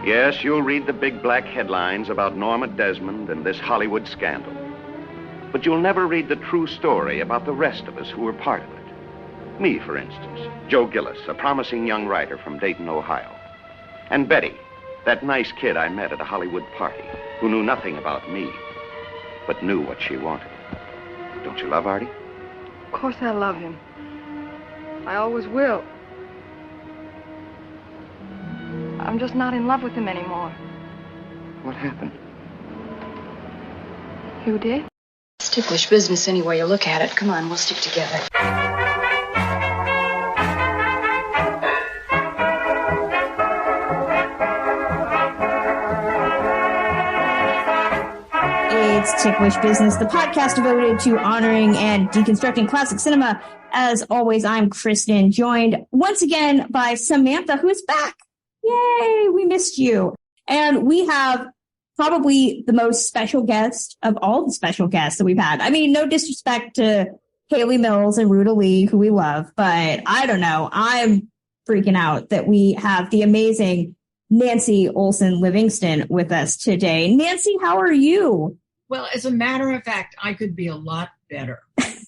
Yes, you'll read the big black headlines about Norma Desmond and this Hollywood scandal. But you'll never read the true story about the rest of us who were part of it. Me, for instance, Joe Gillis, a promising young writer from Dayton, Ohio. And Betty, that nice kid I met at a Hollywood party, who knew nothing about me, but knew what she wanted. Don't you love Artie? Of course I love him. I always will. I'm just not in love with him anymore. What happened? You did? It's ticklish business any way you look at it. Come on, we'll stick together. It's Ticklish Business, the podcast devoted to honoring and deconstructing classic cinema. As always, I'm Kristen, joined once again by Samantha, who is back. Yay, we missed you. And we have probably the most special guest of all the special guests that we've had. I mean, no disrespect to Haley Mills and Ruta Lee, who we love, but I don't know. I'm freaking out that we have the amazing Nancy Olson Livingston with us today. Nancy, how are you? Well, as a matter of fact, I could be a lot better. I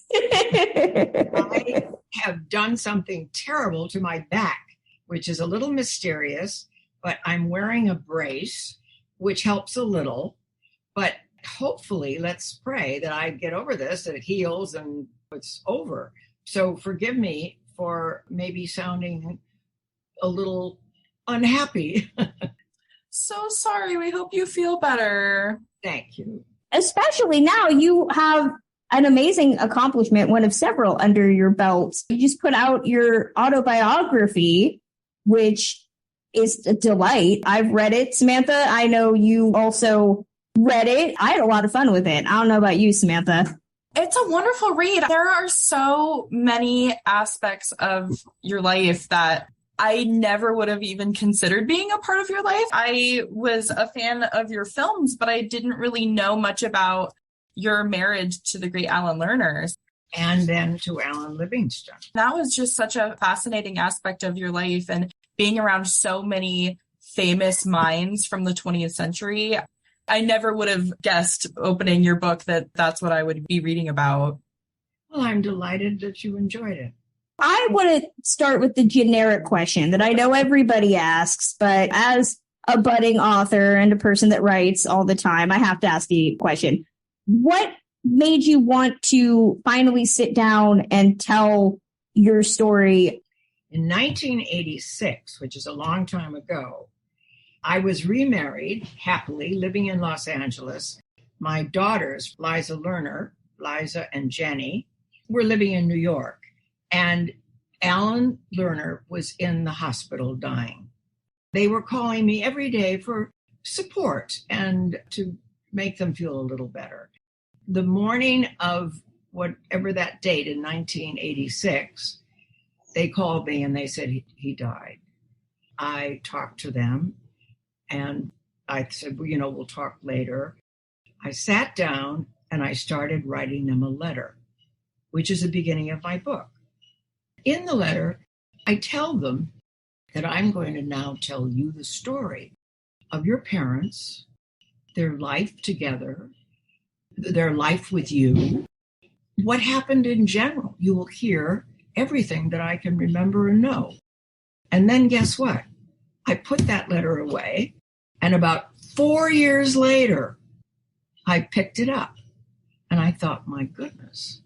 have done something terrible to my back, which is a little mysterious, but I'm wearing a brace, which helps a little. But hopefully, let's pray that I get over this, that it heals and it's over. So forgive me for maybe sounding a little unhappy. So sorry. We hope you feel better. Thank you. Especially now you have an amazing accomplishment, one of several under your belt. You just put out your autobiography, which is a delight. I've read it. Samantha, I know you also read it. I had a lot of fun with it. I don't know about you, Samantha. It's a wonderful read. There are so many aspects of your life that I never would have even considered being a part of your life. I was a fan of your films, but I didn't really know much about your marriage to the great Alan Lerner. And then to Alan Livingston. That was just such a fascinating aspect of your life, and being around so many famous minds from the 20th century. I never would have guessed opening your book that that's what I would be reading about. Well, I'm delighted that you enjoyed it. I want to start with the generic question that I know everybody asks, but as a budding author and a person that writes all the time, I have to ask the question. What made you want to finally sit down and tell your story? In 1986, which is a long time ago, I was remarried, happily, living in Los Angeles. My daughters, Liza and Jenny, were living in New York. And Alan Lerner was in the hospital dying. They were calling me every day for support and to make them feel a little better. The morning of whatever that date in 1986, they called me and they said he died. I talked to them and I said, well, we'll talk later. I sat down and I started writing them a letter, which is the beginning of my book. In the letter, I tell them that I'm going to now tell you the story of your parents, their life together, their life with you, what happened in general. You will hear everything that I can remember and know. And then guess what? I put that letter away, and about 4 years later, I picked it up. And I thought, my goodness,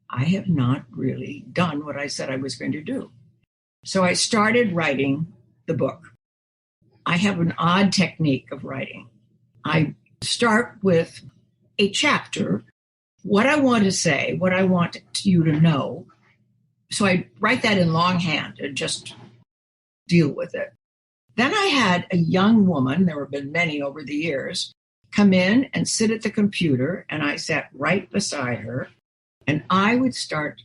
I have not really done what I said I was going to do. So I started writing the book. I have an odd technique of writing. I start with a chapter, what I want to say, what I want you to know. So I write that in longhand and just deal with it. Then I had a young woman, there have been many over the years, come in and sit at the computer, and I sat right beside her, and I would start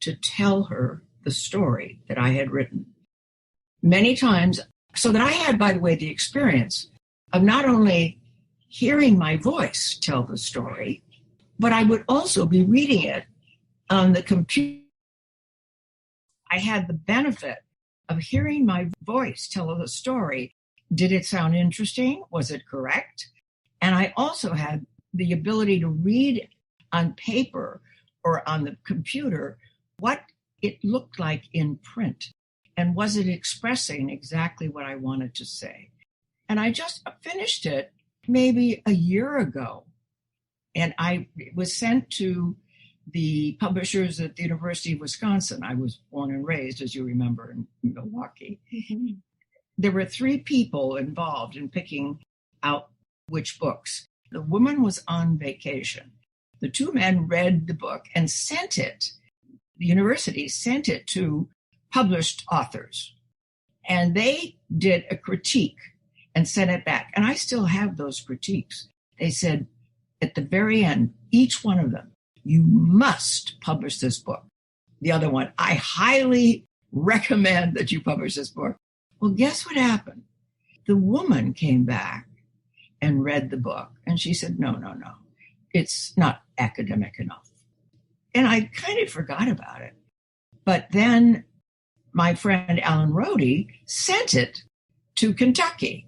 to tell her the story that I had written. Many times, so that I had, by the way, the experience of not only hearing my voice tell the story, but I would also be reading it on the computer. I had the benefit of hearing my voice tell the story Did it sound interesting? Was it correct? And I also had the ability to read on paper or on the computer what it looked like in print. And was it expressing exactly what I wanted to say? And I just finished it maybe a year ago. And it was sent to the publishers at the University of Wisconsin. I was born and raised, as you remember, in Milwaukee. Mm-hmm. There were 3 people involved in picking out which books. The woman was on vacation. The 2 men read the book and sent it. The university sent it to published authors. And they did a critique and sent it back. And I still have those critiques. They said at the very end, each one of them, you must publish this book. The other one, I highly recommend that you publish this book. Well, guess what happened? The woman came back and read the book. And she said, no. It's not academic enough. And I kind of forgot about it. But then my friend Alan Rohde sent it to Kentucky,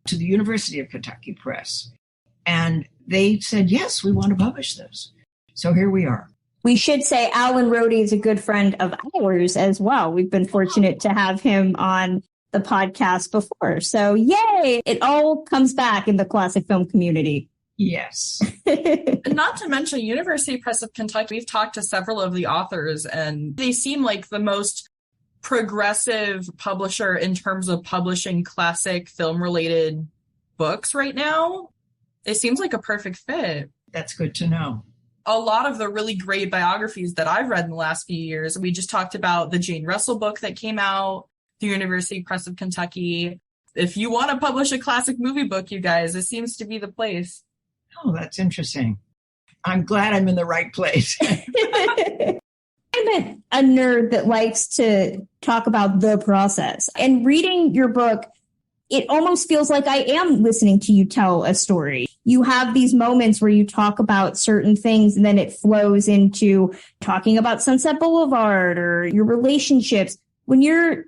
to the University of Kentucky Press. And they said, yes, we want to publish this. So here we are. We should say Alan Rohde is a good friend of ours as well. We've been fortunate to have him on the podcast before. So yay, it all comes back in the classic film community. Yes. Not to mention University Press of Kentucky. We've talked to several of the authors and they seem like the most progressive publisher in terms of publishing classic film related books right now. It seems like a perfect fit. That's good to know. A lot of the really great biographies that I've read in the last few years, we just talked about the Jane Russell book that came out, the University Press of Kentucky. If you want to publish a classic movie book, you guys, it seems to be the place. Oh, that's interesting. I'm glad I'm in the right place. I'm a nerd that likes to talk about the process. And reading your book, it almost feels like I am listening to you tell a story. You have these moments where you talk about certain things and then it flows into talking about Sunset Boulevard or your relationships. When you're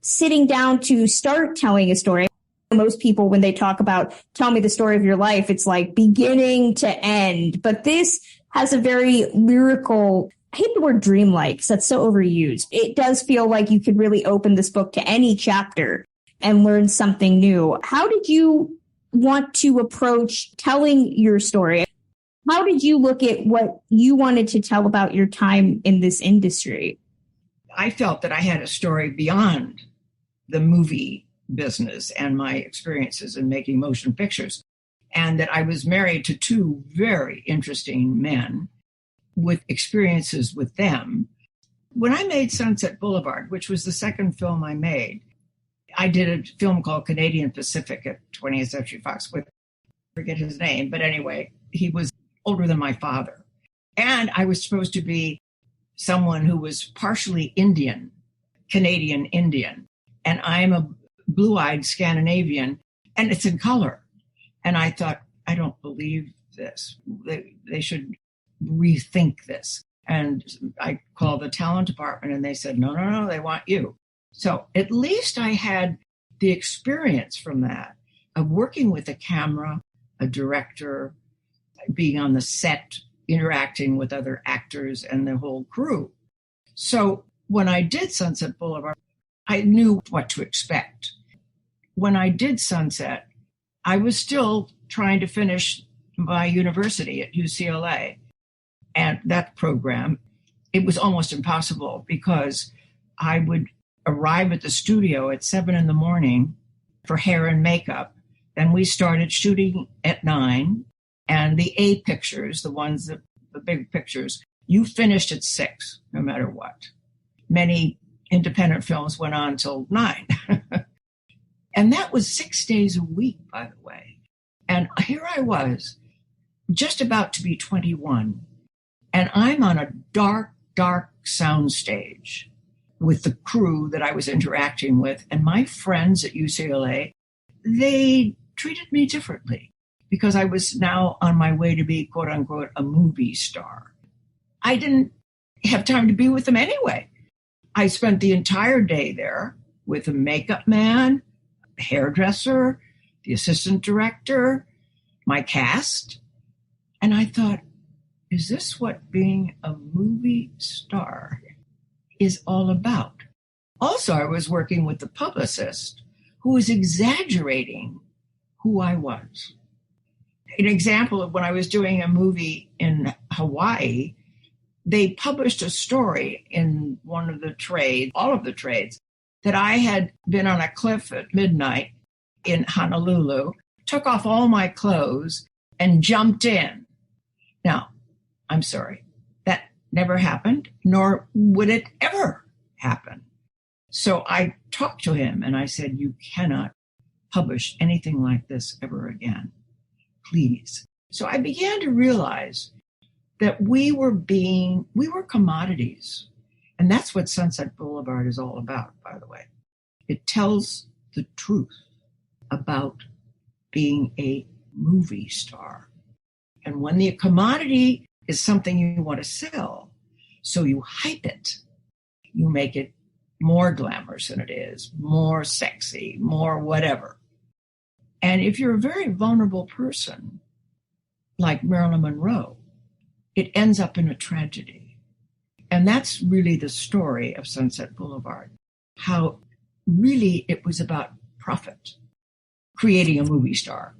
sitting down to start telling a story, most people, when they talk about tell me the story of your life, it's like beginning to end. But this has a very lyrical, I hate the word dreamlike because that's so overused. It does feel like you could really open this book to any chapter and learn something new. How did you want to approach telling your story? How did you look at what you wanted to tell about your time in this industry? I felt that I had a story beyond the movie business and my experiences in making motion pictures, and that I was married to 2 very interesting men with experiences with them. When I made Sunset Boulevard, which was the second film I made, I did a film called Canadian Pacific at 20th Century Fox with, I forget his name, but anyway, he was older than my father. And I was supposed to be someone who was partially Indian, Canadian Indian. And I'm a blue-eyed Scandinavian, and it's in color. And I thought, I don't believe this. They should rethink this. And I called the talent department, and they said, no, they want you. So at least I had the experience from that of working with a camera, a director, being on the set, interacting with other actors and the whole crew. So when I did Sunset Boulevard, I knew what to expect. When I did Sunset, I was still trying to finish my university at UCLA. And that program, it was almost impossible because I would arrive at the studio at 7 a.m. for hair and makeup. Then we started shooting at 9. And the A pictures, the big pictures, you finished at 6, no matter what. Many independent films went on till 9. And that was 6 days a week, by the way. And here I was, just about to be 21. And I'm on a dark soundstage with the crew that I was interacting with. And my friends at UCLA, they treated me differently because I was now on my way to be, quote unquote, a movie star. I didn't have time to be with them anyway. I spent the entire day there with a makeup man, hairdresser, the assistant director, my cast. And I thought, is this what being a movie star is all about? Also, I was working with the publicist who was exaggerating who I was. An example of when I was doing a movie in Hawaii, they published a story in one of the trades, all of the trades, that I had been on a cliff at midnight in Honolulu, took off all my clothes, and jumped in. Now, I'm sorry, that never happened, nor would it ever happen. So I talked to him and I said, you cannot publish anything like this ever again, please. So I began to realize that we were commodities. And that's what Sunset Boulevard is all about, by the way. It tells the truth about being a movie star. And when the commodity is something you want to sell, so you hype it, you make it more glamorous than it is, more sexy, more whatever. And if you're a very vulnerable person, like Marilyn Monroe, it ends up in a tragedy. And that's really the story of Sunset Boulevard, how really it was about profit, creating a movie star.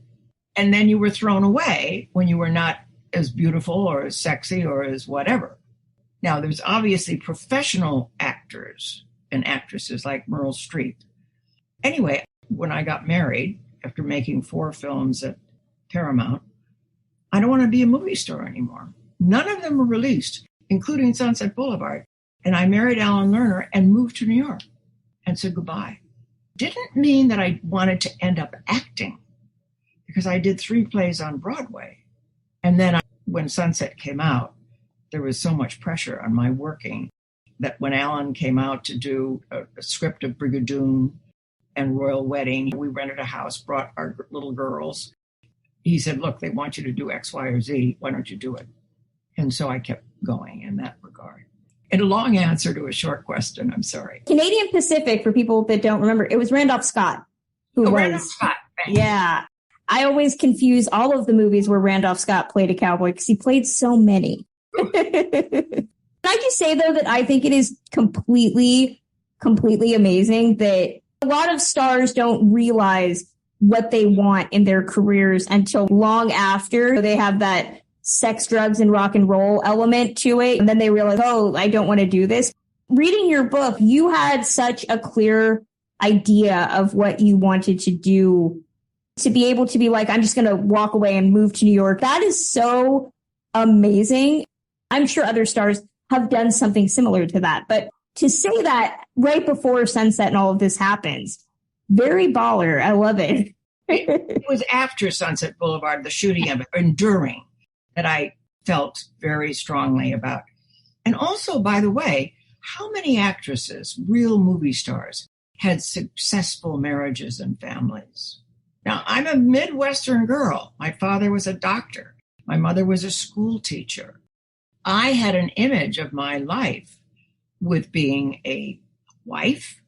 And then you were thrown away when you were not as beautiful or as sexy or as whatever. Now, there's obviously professional actors and actresses like Meryl Streep. Anyway, when I got married, after making 4 films at Paramount, I don't want to be a movie star anymore. None of them were released, including Sunset Boulevard. And I married Alan Lerner and moved to New York and said goodbye. Didn't mean that I wanted to end up acting, because I did 3 plays on Broadway. And then when Sunset came out, there was so much pressure on my working that when Alan came out to do a script of Brigadoon and Royal Wedding, we rented a house, brought our little girls. He said, look, they want you to do X, Y, or Z. Why don't you do it? And so I kept going in that regard. And a long answer to a short question, I'm sorry. Canadian Pacific, for people that don't remember, it was Randolph Scott who was. Randolph Scott. Yeah. I always confuse all of the movies where Randolph Scott played a cowboy because he played so many. Can I just say, though, that I think it is completely amazing that a lot of stars don't realize what they want in their careers until long after they have that sex, drugs, and rock and roll element to it. And then they realize, oh, I don't want to do this. Reading your book, you had such a clear idea of what you wanted to do, to be able to be like, I'm just going to walk away and move to New York. That is so amazing. I'm sure other stars have done something similar to that. But to say that right before Sunset and all of this happens, very baller. I love it. It was after Sunset Boulevard, the shooting of it, enduring, that I felt very strongly about. And also, by the way, how many actresses, real movie stars, had successful marriages and families? Now, I'm a Midwestern girl. My father was a doctor. My mother was a school teacher. I had an image of my life with being a wife,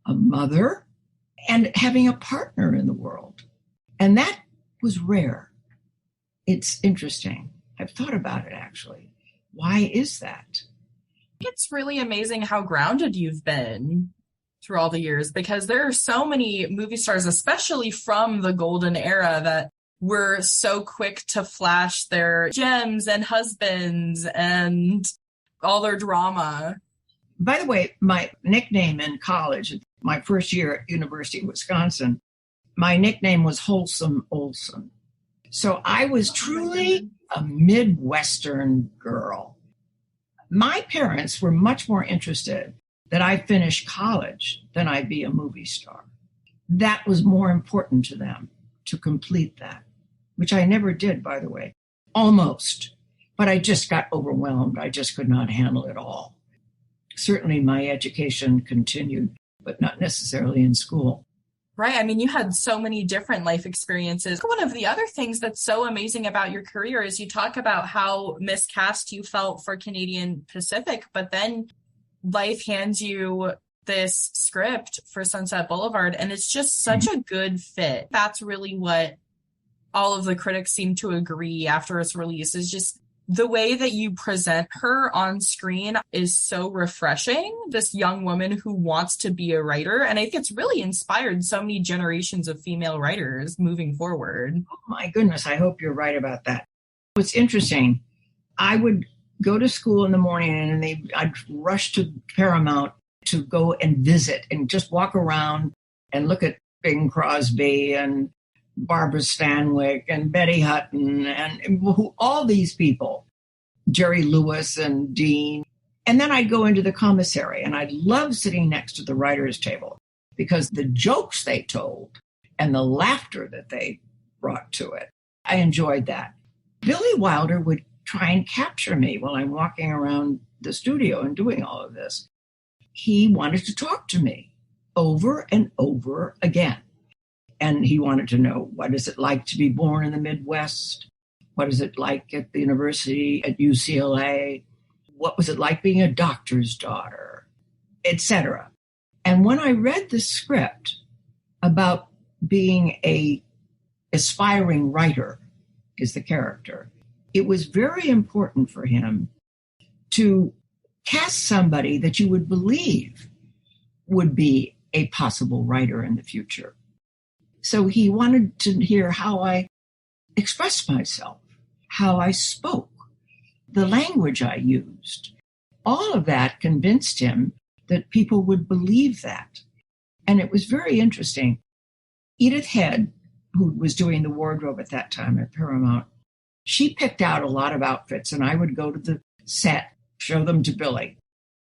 a mother, and having a partner in the world. And that was rare. It's interesting. I've thought about it, actually. Why is that? It's really amazing how grounded you've been through all the years, because there are so many movie stars, especially from the golden era, that were so quick to flash their gems and husbands and all their drama. By the way, my nickname in college, my first year at University of Wisconsin, my nickname was Wholesome Olson. So I was truly a Midwestern girl. My parents were much more interested that I finish college than I be a movie star. That was more important to them, to complete that, which I never did, by the way, almost. But I just got overwhelmed. I just could not handle it all. Certainly my education continued, but not necessarily in school. Right. I mean, you had so many different life experiences. One of the other things that's so amazing about your career is you talk about how miscast you felt for Canadian Pacific, but then life hands you this script for Sunset Boulevard, and it's just such a good fit. That's really what all of the critics seem to agree after its release, is just the way that you present her on screen is so refreshing. This young woman who wants to be a writer. And I think it's really inspired so many generations of female writers moving forward. Oh my goodness. I hope you're right about that. What's interesting, I would go to school in the morning and I'd rush to Paramount to go and visit and just walk around and look at Bing Crosby and Barbara Stanwyck and Betty Hutton and all these people, Jerry Lewis and Dean. And then I'd go into the commissary and I'd love sitting next to the writer's table because the jokes they told and the laughter that they brought to it, I enjoyed that. Billy Wilder would try and capture me while I'm walking around the studio and doing all of this. He wanted to talk to me over and over again. And he wanted to know, what is it like to be born in the Midwest? What is it like at the university at UCLA? What was it like being a doctor's daughter, etc. And when I read the script about being a aspiring writer, is the character, it was very important for him to cast somebody that you would believe would be a possible writer in the future. So he wanted to hear how I expressed myself, how I spoke, the language I used. All of that convinced him that people would believe that. And it was very interesting. Edith Head, who was doing the wardrobe at that time at Paramount, she picked out a lot of outfits, and I would go to the set, show them to Billy.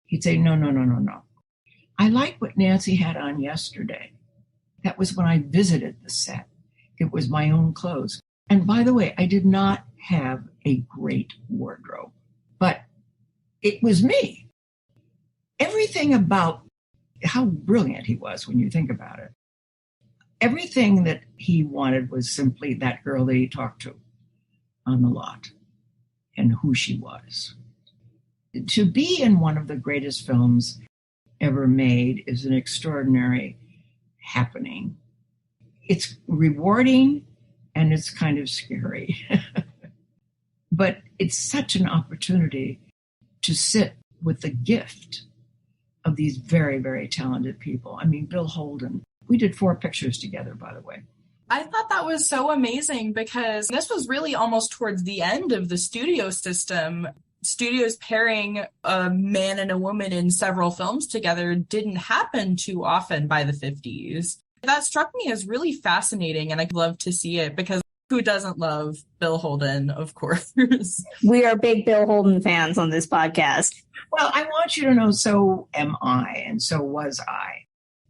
He'd say, no. I like what Nancy had on yesterday. That was when I visited the set. It was my own clothes. And by the way, I did not have a great wardrobe, but it was me. Everything about how brilliant he was when you think about it. Everything that he wanted was simply that girl that he talked to on the lot and who she was. To be in one of the greatest films ever made is an extraordinary happening. It's rewarding and it's kind of scary. But it's such an opportunity to sit with the gift of these very, very talented people. I mean, Bill Holden. We did 4 pictures together, by the way. I thought that was so amazing because this was really almost towards the end of the studio system. Studios pairing a man and a woman in several films together didn't happen too often by the 50s. That struck me as really fascinating, and I'd love to see it because who doesn't love Bill Holden, of course? We are big Bill Holden fans on this podcast. Well, I want you to know, so am I, and so was I.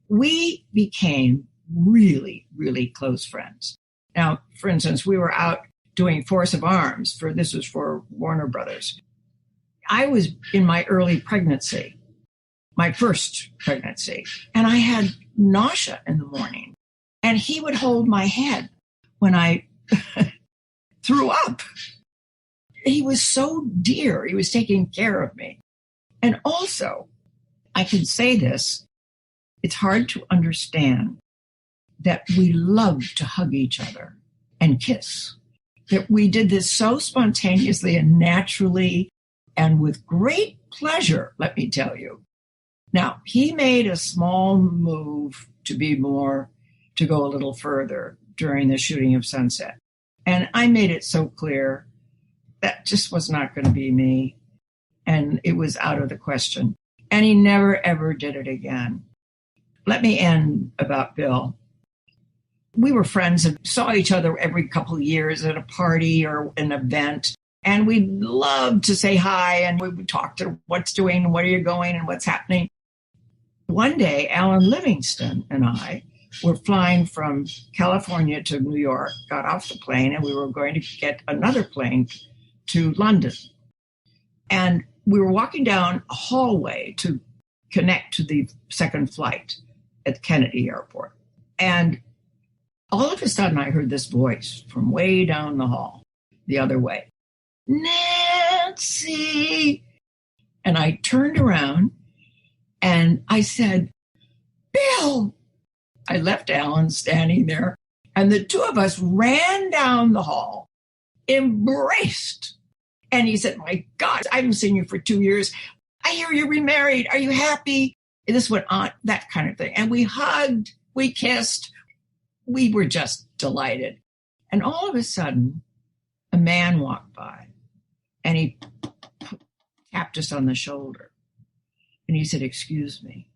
We became really, really close friends. Now, for instance, we were out doing Force of Arms. This was for Warner Brothers. I was in my early pregnancy, my first pregnancy, and I had nausea in the morning. And he would hold my head when I threw up. He was so dear. He was taking care of me. And also, I can say this, it's hard to understand that we loved to hug each other and kiss. That we did this so spontaneously and naturally and with great pleasure, let me tell you. Now, he made a small move to go a little further during the shooting of Sunset. And I made it so clear that just was not going to be me. And it was out of the question. And he never, ever did it again. Let me end about Bill. We were friends and saw each other every couple of years at a party or an event. And we loved to say hi, and we would talk to what's doing, and where are you going, and what's happening. One day, Alan Livingston and I were flying from California to New York, got off the plane, and we were going to get another plane to London. And we were walking down a hallway to connect to the second flight at Kennedy Airport. And all of a sudden, I heard this voice from way down the hall, the other way. Nancy! And I turned around, And I said, Bill. I left Alan standing there, and the two of us ran down the hall, embraced. And he said, my God, I haven't seen you for 2 years. I hear you're remarried. Are you happy? And this went on, that kind of thing. And we hugged, we kissed. We were just delighted. And all of a sudden, a man walked by, and he tapped us on the shoulder. And he said, excuse me.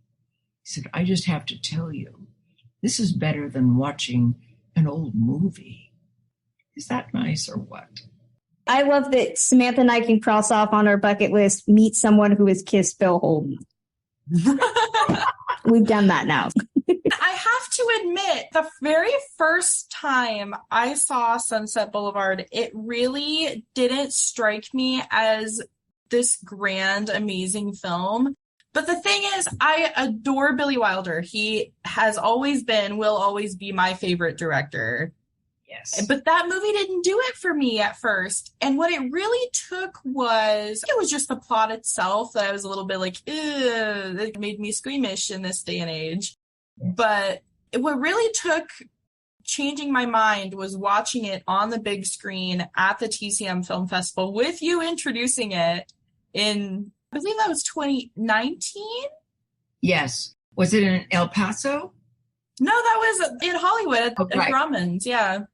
He said, I just have to tell you, this is better than watching an old movie. Is that nice or what? I love that Samantha and I can cross off on our bucket list, meet someone who has kissed Bill Holden. We've done that now. I have to admit, the very first time I saw Sunset Boulevard, it really didn't strike me as this grand, amazing film. But the thing is, I adore Billy Wilder. He has always been, will always be my favorite director. Yes. But that movie didn't do it for me at first. And what it really took was, it was just the plot itself that I was a little bit like, ugh, it made me squeamish in this day and age. Yes. But what really took changing my mind was watching it on the big screen at the TCM Film Festival with you introducing it in, I believe that was 2019? Yes. Was it in El Paso? No, that was in Hollywood at right. Grumman's, yeah.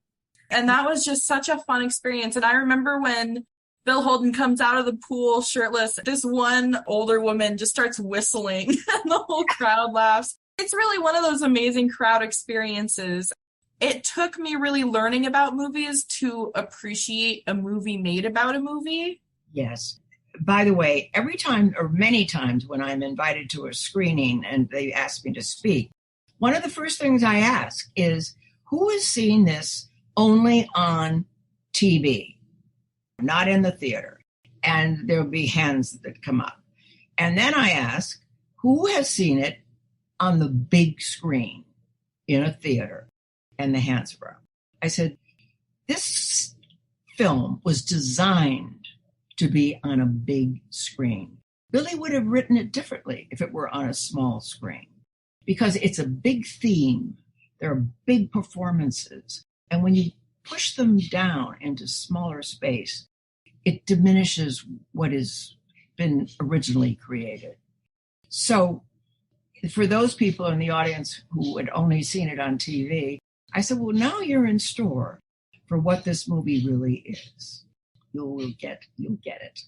And that was just such a fun experience. And I remember when Bill Holden comes out of the pool shirtless, this one older woman just starts whistling and the whole crowd laughs. It's really one of those amazing crowd experiences. It took me really learning about movies to appreciate a movie made about a movie. Yes. By the way, every time or many times when I'm invited to a screening and they ask me to speak, one of the first things I ask is, who has seen this only on TV, not in the theater? And there'll be hands that come up. And then I ask, who has seen it on the big screen in a theater? And the hands were up. I said, this film was designed to be on a big screen. Billy would have written it differently if it were on a small screen, because it's a big theme. There are big performances. And when you push them down into smaller space, it diminishes what has been originally created. So for those people in the audience who had only seen it on TV, I said, well, now you're in store for what this movie really is. You'll get it.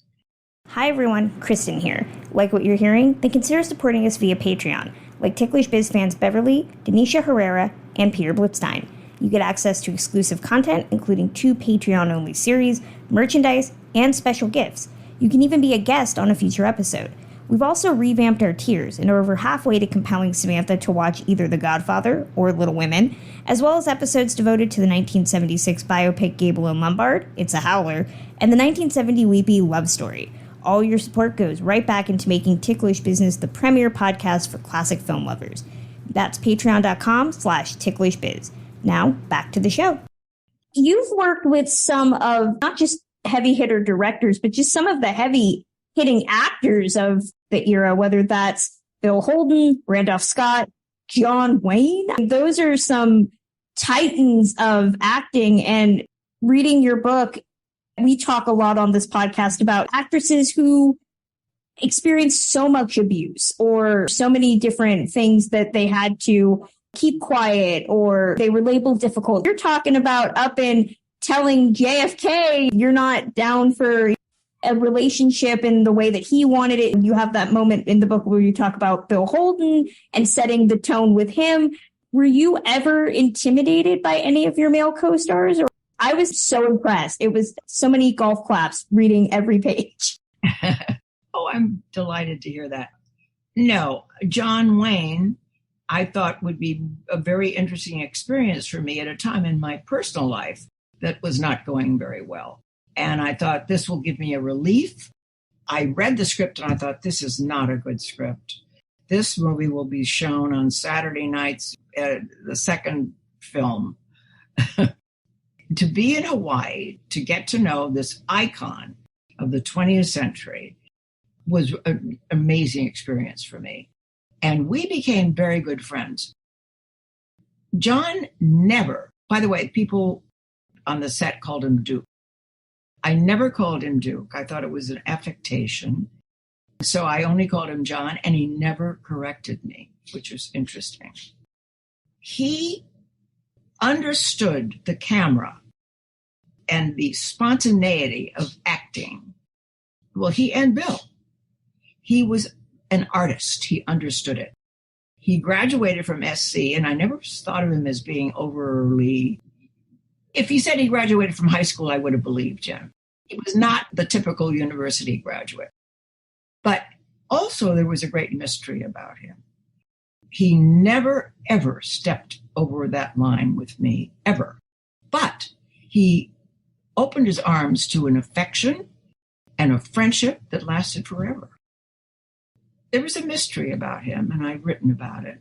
Hi everyone, Kristen here. Like what you're hearing? Then consider supporting us via Patreon, like Ticklish Biz fans Beverly, Denisha Herrera, and Peter Blitstein. You get access to exclusive content, including 2 Patreon-only series, merchandise, and special gifts. You can even be a guest on a future episode. We've also revamped our tiers and are over halfway to compelling Samantha to watch either The Godfather or Little Women, as well as episodes devoted to the 1976 biopic Gable and Lombard, It's a Howler, and the 1970 weepy Love Story. All your support goes right back into making Ticklish Business the premier podcast for classic film lovers. That's patreon.com/ticklishbiz. Now, back to the show. You've worked with some of, not just heavy hitter directors, but just some of the heavy hitting actors of the era, whether that's Bill Holden, Randolph Scott, John Wayne. Those are some titans of acting. And reading your book, we talk a lot on this podcast about actresses who experienced so much abuse or so many different things that they had to keep quiet or they were labeled difficult. You're talking about up and telling JFK you're not down for a relationship in the way that he wanted it. You have that moment in the book where you talk about Bill Holden and setting the tone with him. Were you ever intimidated by any of your male co-stars? Or I was so impressed. It was so many golf claps reading every page. Oh, I'm delighted to hear that. No, John Wayne, I thought would be a very interesting experience for me at a time in my personal life that was not going very well. And I thought this will give me a relief. I read the script and I thought, this is not a good script. This movie will be shown on Saturday nights at the second film. To be in Hawaii, to get to know this icon of the 20th century was an amazing experience for me. And we became very good friends. John never, by the way, people on the set called him Duke. I never called him Duke. I thought it was an affectation. So I only called him John, and he never corrected me, which was interesting. He understood the camera and the spontaneity of acting. Well, he and Bill. He was an artist. He understood it. He graduated from SC, and I never thought of him as being overly... If he said he graduated from high school, I would have believed him. He was not the typical university graduate. But also there was a great mystery about him. He never, ever stepped over that line with me, ever. But he opened his arms to an affection and a friendship that lasted forever. There was a mystery about him, and I've written about it.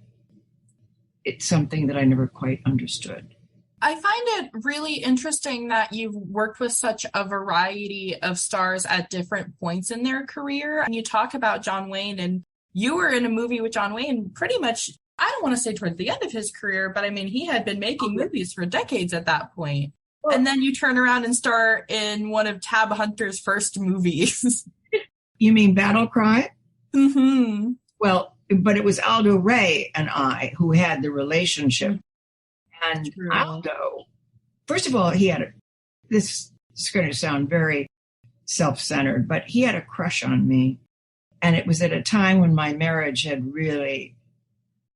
It's something that I never quite understood. I find it really interesting that you've worked with such a variety of stars at different points in their career. And you talk about John Wayne, and you were in a movie with John Wayne pretty much, I don't want to say towards the end of his career, but I mean, he had been making movies for decades at that point. And then you turn around and star in one of Tab Hunter's first movies. You mean Battle Cry? Mm-hmm. Well, but it was Aldo Ray and I who had the relationship. And True. Aldo, first of all, he had this is going to sound very self-centered, but he had a crush on me. And it was at a time when my marriage had really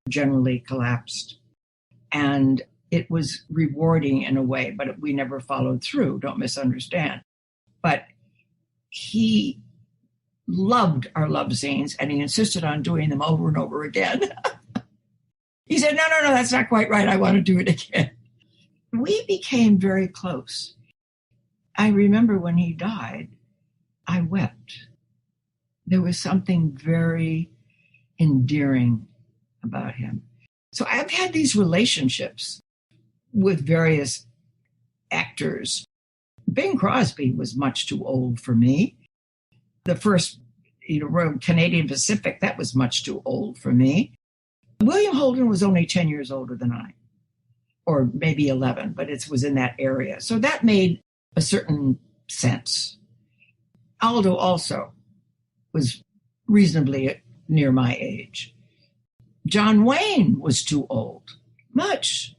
generally collapsed. And it was rewarding in a way, but we never followed through. Don't misunderstand. But he loved our love scenes, and he insisted on doing them over and over again. He said, no, that's not quite right. I want to do it again. We became very close. I remember when he died, I wept. There was something very endearing about him. So I've had these relationships with various actors. Bing Crosby was much too old for me. The first, Royal Canadian Pacific, that was much too old for me. William Holden was only 10 years older than I, or maybe 11, but it was in that area. So that made a certain sense. Aldo also was reasonably near my age. John Wayne was too old, much.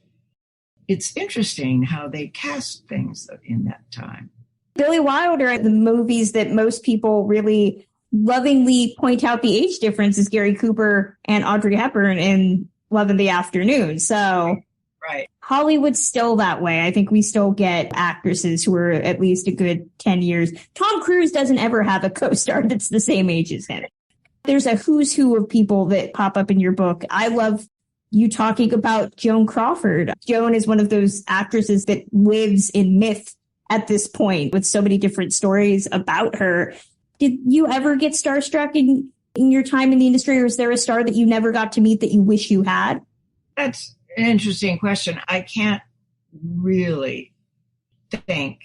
It's interesting how they cast things in that time. Billy Wilder, the movies that most people really lovingly point out the age difference is Gary Cooper and Audrey Hepburn in Love in the Afternoon. So right. Hollywood's still that way. I think we still get actresses who are at least a good 10 years. Tom Cruise doesn't ever have a co-star that's the same age as him. There's a who's who of people that pop up in your book. I love you talking about Joan Crawford. Joan is one of those actresses that lives in myth at this point with so many different stories about her. Did you ever get starstruck in your time in the industry, or is there a star that you never got to meet that you wish you had? That's an interesting question. I can't really think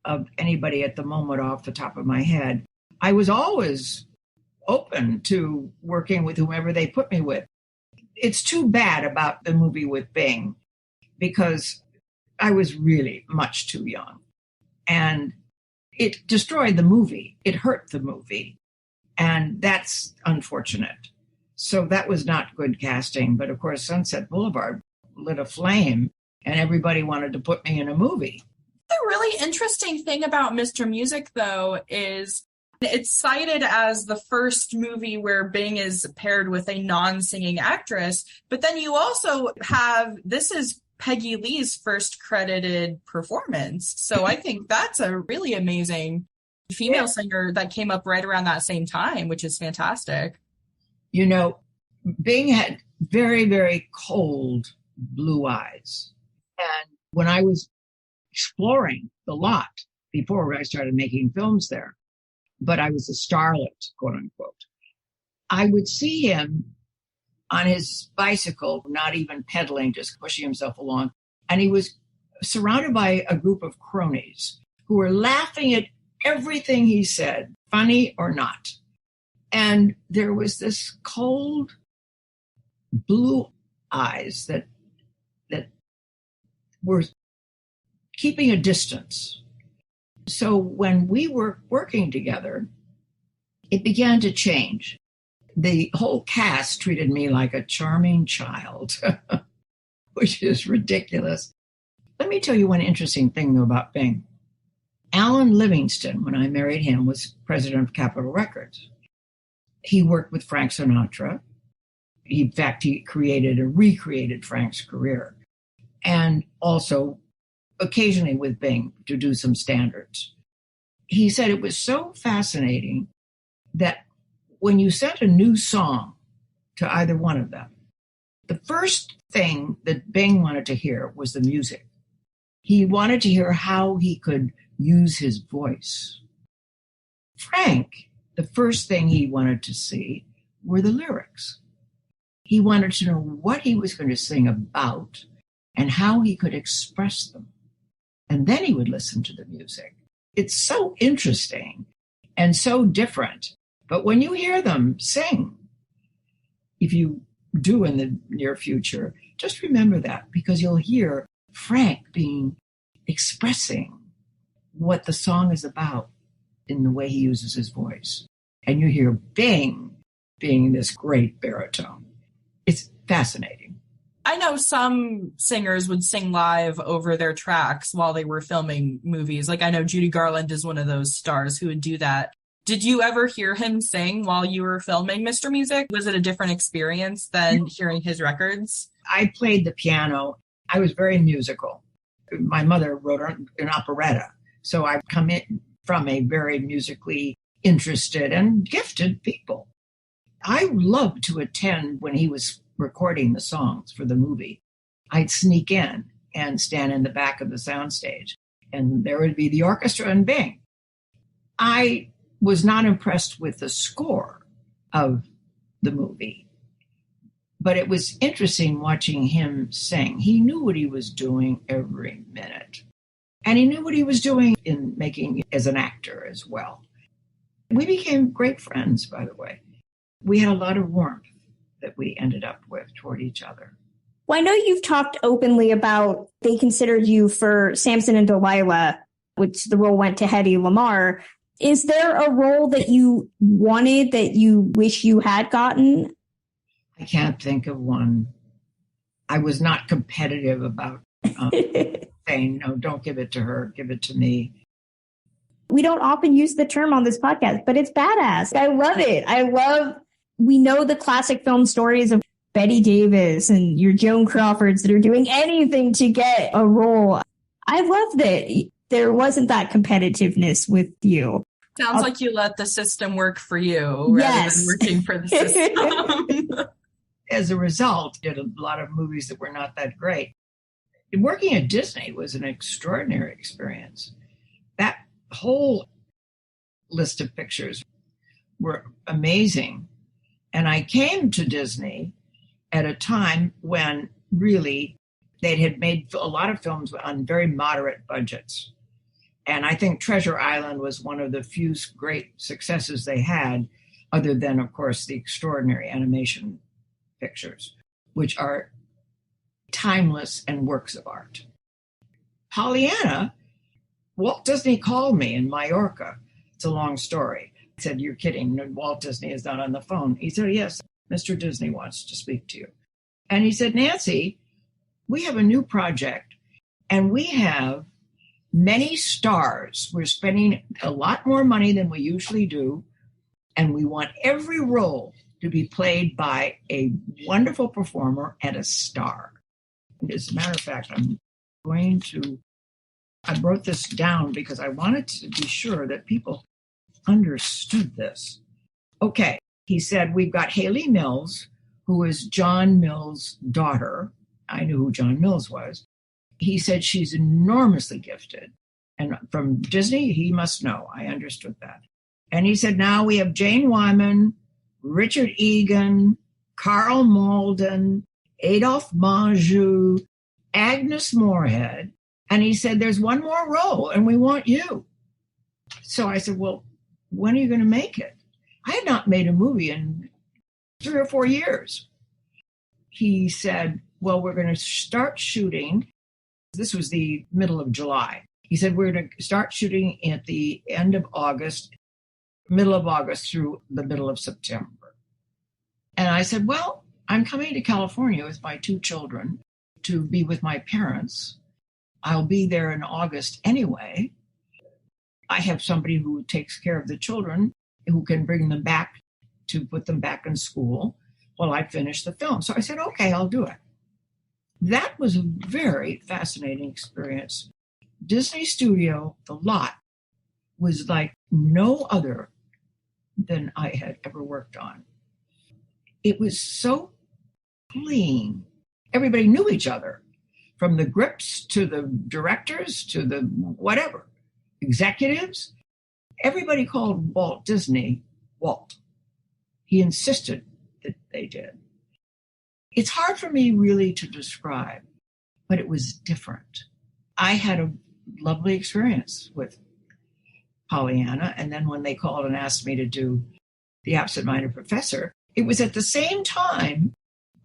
of anybody at the moment off the top of my head. I was always open to working with whomever they put me with. It's too bad about the movie with Bing because I was really much too young. And it destroyed the movie. It hurt the movie. And that's unfortunate. So that was not good casting. But of course, Sunset Boulevard lit a flame and everybody wanted to put me in a movie. The really interesting thing about Mr. Music, though, is it's cited as the first movie where Bing is paired with a non-singing actress. But then you also have, this is Peggy Lee's first credited performance. So I think that's a really amazing female singer that came up right around that same time, which is fantastic. Bing had very, very cold blue eyes. And when I was exploring the lot before I started making films there, but I was a starlet, quote unquote, I would see him on his bicycle, not even pedaling, just pushing himself along. And he was surrounded by a group of cronies who were laughing at everything he said, funny or not. And there was this cold blue eyes that were keeping a distance. So when we were working together, it began to change. The whole cast treated me like a charming child, which is ridiculous. Let me tell you one interesting thing, though, about Bing. Alan Livingston, when I married him, was president of Capitol Records. He worked with Frank Sinatra. In fact, he created and recreated Frank's career. And also occasionally with Bing to do some standards. He said it was so fascinating that when you sent a new song to either one of them, the first thing that Bing wanted to hear was the music. He wanted to hear how he could use his voice. Frank, the first thing he wanted to see were the lyrics. He wanted to know what he was going to sing about and how he could express them. And then he would listen to the music. It's so interesting and so different. But when you hear them sing, if you do in the near future, just remember that, because you'll hear Frank expressing what the song is about in the way he uses his voice. And you hear Bing being this great baritone. It's fascinating. I know some singers would sing live over their tracks while they were filming movies. Like I know Judy Garland is one of those stars who would do that. Did you ever hear him sing while you were filming Mr. Music? Was it a different experience than hearing his records? I played the piano. I was very musical. My mother wrote an operetta. So I've come in from a very musically interested and gifted people. I loved to attend when he was recording the songs for the movie. I'd sneak in and stand in the back of the soundstage, and there would be the orchestra and Bing. I was not impressed with the score of the movie, but it was interesting watching him sing. He knew what he was doing every minute, and he knew what he was doing in making as an actor as well. We became great friends, by the way. We had a lot of warmth that we ended up with toward each other. Well, I know you've talked openly about they considered you for Samson and Delilah, which the role went to Hedy Lamarr. Is there a role that you wanted that you wish you had gotten? I can't think of one. I was not competitive about saying, no, don't give it to her, give it to me. We don't often use the term on this podcast, but it's badass. I love it. We know the classic film stories of Betty Davis and your Joan Crawfords that are doing anything to get a role. I love that there wasn't that competitiveness with you. Sounds like you let the system work for you rather than working for the system. As a result, did a lot of movies that were not that great. Working at Disney was an extraordinary experience. That whole list of pictures were amazing. And I came to Disney at a time when really they had made a lot of films on very moderate budgets. And I think Treasure Island was one of the few great successes they had, other than, of course, the extraordinary animation pictures, which are timeless and works of art. Pollyanna, Walt Disney called me in Mallorca. It's a long story. I said, you're kidding. Walt Disney is not on the phone. He said, yes, Mr. Disney wants to speak to you. And he said, Nancy, we have a new project and we have many stars. We're spending a lot more money than we usually do. And we want every role to be played by a wonderful performer and a star. As a matter of fact, I wrote this down because I wanted to be sure that people understood this. Okay, he said, we've got Haley Mills, who is John Mills' daughter. I knew who John Mills was. He said she's enormously gifted. And from Disney, he must know. I understood that. And he said, now we have Jane Wyman, Richard Egan, Carl Malden, Adolphe Menjou, Agnes Moorehead. And he said, there's one more role and we want you. So I said, well, when are you going to make it? I had not made a movie in 3 or 4 years. He said, well, we're going to start shooting. This was the middle of July. He said, we're going to start shooting at the end of August, middle of August through the middle of September. And I said, well, I'm coming to California with my 2 children to be with my parents. I'll be there in August anyway. I have somebody who takes care of the children, who can bring them back to put them back in school while I finish the film. So I said, okay, I'll do it. That was a very fascinating experience. Disney Studio, the lot, was like no other than I had ever worked on. It was so clean. Everybody knew each other, from the grips to the directors to the whatever, executives. Everybody called Walt Disney Walt. He insisted that they did. It's hard for me really to describe, but it was different. I had a lovely experience with Pollyanna, and then when they called and asked me to do The Absent-Minded Professor, it was at the same time,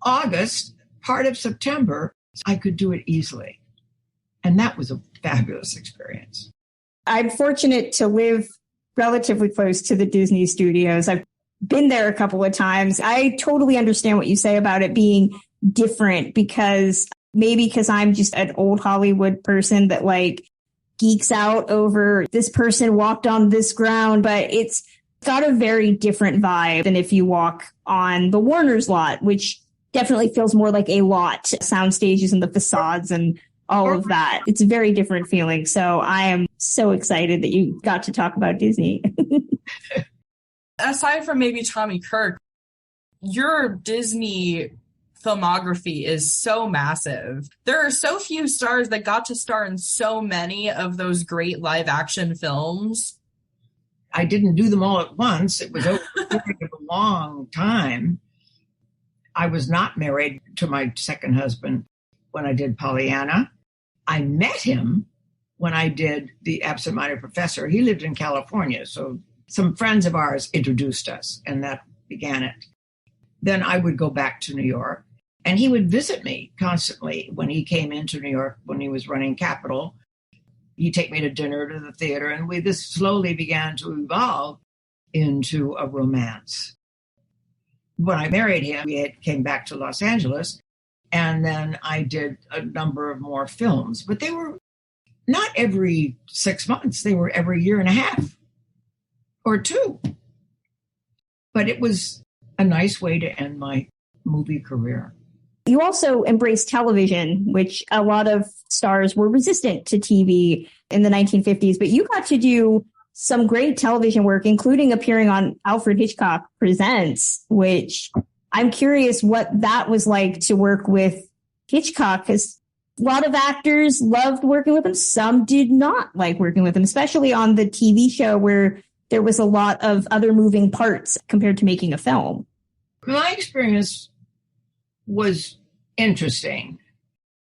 August, part of September, I could do it easily. And that was a fabulous experience. I'm fortunate to live relatively close to the Disney studios. I've been there a couple of times. I totally understand what you say about it being different, because I'm just an old Hollywood person that like geeks out over this person walked on this ground, but it's got a very different vibe than if you walk on the Warner's lot, which definitely feels more like a lot, sound stages and the facades and all of that. It's a very different feeling. So I am so excited that you got to talk about Disney. Aside from maybe Tommy Kirk, your Disney filmography is so massive. There are so few stars that got to star in so many of those great live action films. I didn't do them all at once. It was over a long time. I was not married to my second husband when I did Pollyanna. I met him when I did The Absent-Minded Professor. He lived in California, so some friends of ours introduced us, and that began it. Then I would go back to New York, and he would visit me constantly when he came into New York, when he was running Capitol. He'd take me to dinner, to the theater, and this slowly began to evolve into a romance. When I married him, we came back to Los Angeles, and then I did a number of more films. But they were not every 6 months. They were every year and a half or 2. But it was a nice way to end my movie career. You also embraced television, which a lot of stars were resistant to TV in the 1950s, but you got to do some great television work, including appearing on Alfred Hitchcock Presents, which I'm curious what that was like to work with Hitchcock, because a lot of actors loved working with him. Some did not like working with him, especially on the TV show where there was a lot of other moving parts compared to making a film. My experience was interesting.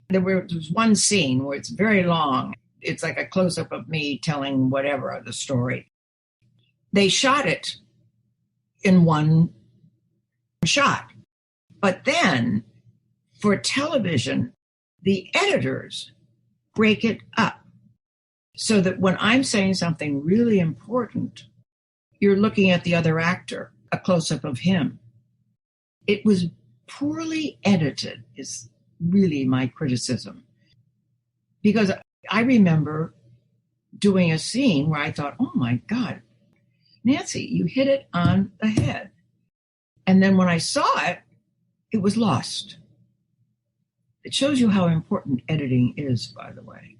There was one scene where it's very long. It's like a close-up of me telling whatever the story. They shot it in one shot. But then for television, the editors break it up so that when I'm saying something really important, you're looking at the other actor, a close-up of him. It was poorly edited is really my criticism. Because I remember doing a scene where I thought, oh my God, Nancy, you hit it on the head. And then when I saw it, it was lost. It shows you how important editing is, by the way.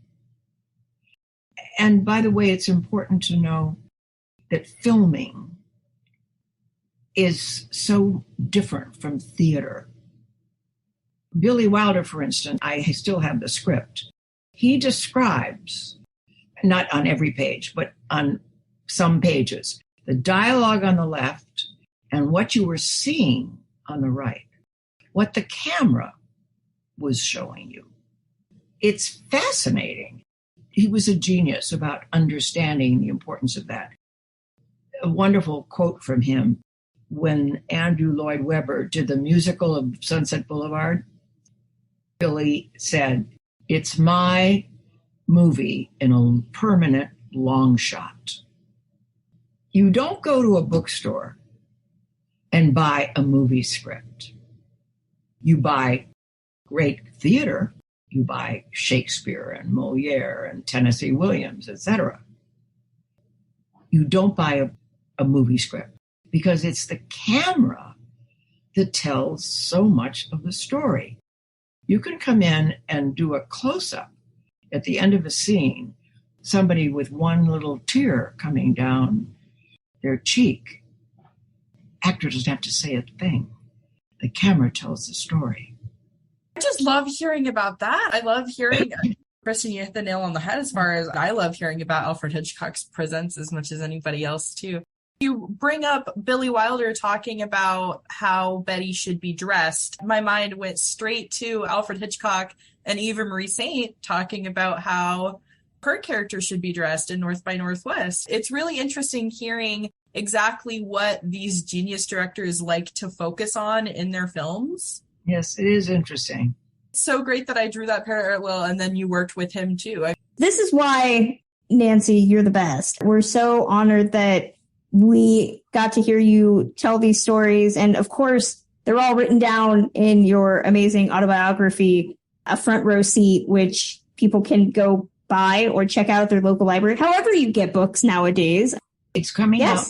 And by the way, it's important to know that filming is so different from theater. Billy Wilder, for instance, I still have the script. He describes, not on every page, but on some pages, the dialogue on the left and what you were seeing on the right, what the camera was showing you. It's fascinating. He was a genius about understanding the importance of that. A wonderful quote from him when Andrew Lloyd Webber did the musical of Sunset Boulevard, Billy said, "It's my movie in a permanent long shot." You don't go to a bookstore and buy a movie script. You buy great theater. You buy Shakespeare and Moliere and Tennessee Williams, etc. You don't buy a movie script because it's the camera that tells so much of the story. You can come in and do a close-up at the end of a scene, somebody with one little tear coming down their cheek. Actor doesn't have to say a thing. The camera tells the story. I just love hearing about that. I love hearing, Kristen, you hit the nail on the head as far as I love hearing about Alfred Hitchcock's presence as much as anybody else too. You bring up Billy Wilder talking about how Betty should be dressed. My mind went straight to Alfred Hitchcock and Eva Marie Saint talking about how her character should be dressed in North by Northwest. It's really interesting hearing exactly what these genius directors like to focus on in their films. Yes, it is interesting. So great that I drew that parallel and then you worked with him too. This is why, Nancy, you're the best. We're so honored that we got to hear you tell these stories. And of course, they're all written down in your amazing autobiography, A Front Row Seat, which people can go buy or check out at their local library, however you get books nowadays. It's coming out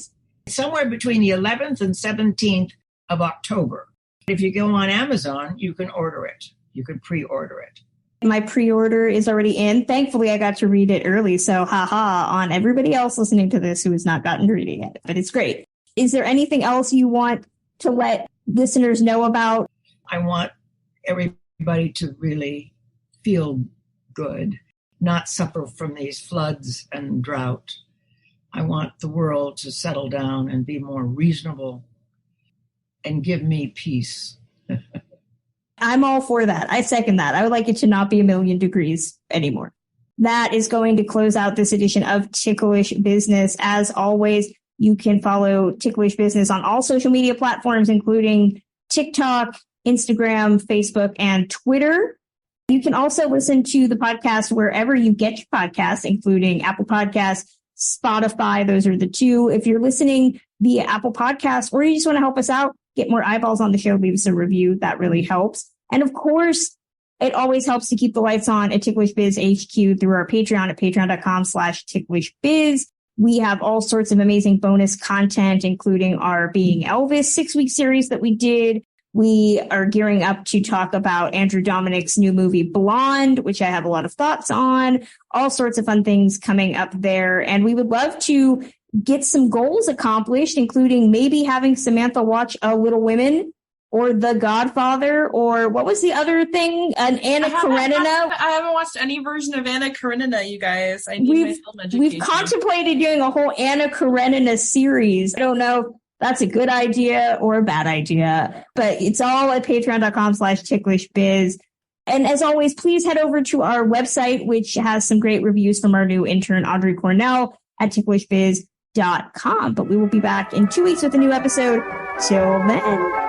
somewhere between the 11th and 17th of October. If you go on Amazon, you can order it. You can pre-order it. My pre-order is already in. Thankfully, I got to read it early. So haha on everybody else listening to this who has not gotten to read it yet. But it's great. Is there anything else you want to let listeners know about? I want everybody to really feel good, not suffer from these floods and drought. I want the world to settle down and be more reasonable and give me peace. I'm all for that. I second that. I would like it to not be 1,000,000 degrees anymore. That is going to close out this edition of Ticklish Business. As always, you can follow Ticklish Business on all social media platforms, including TikTok, Instagram, Facebook, and Twitter. You can also listen to the podcast wherever you get your podcasts, including Apple Podcasts, Spotify. Those are the two. If you're listening via Apple Podcasts or you just want to help us out, get more eyeballs on the show, leave us a review. That really helps. And of course, it always helps to keep the lights on at Ticklish Biz HQ through our Patreon at patreon.com/TicklishBiz. We have all sorts of amazing bonus content, including our Being Elvis 6-week series that we did. We are gearing up to talk about Andrew Dominik's new movie, Blonde, which I have a lot of thoughts on. All sorts of fun things coming up there. And we would love to get some goals accomplished, including maybe having Samantha watch Little Women or The Godfather, or what was the other thing? An Anna Karenina. I haven't watched any version of Anna Karenina, you guys. I need my film education. We've contemplated doing a whole Anna Karenina series. I don't know if that's a good idea or a bad idea, but it's all at patreon.com/TicklishBiz. And as always, please head over to our website, which has some great reviews from our new intern, Audrey Cornell, at TicklishBiz.com. But we will be back in 2 weeks with a new episode. Till then.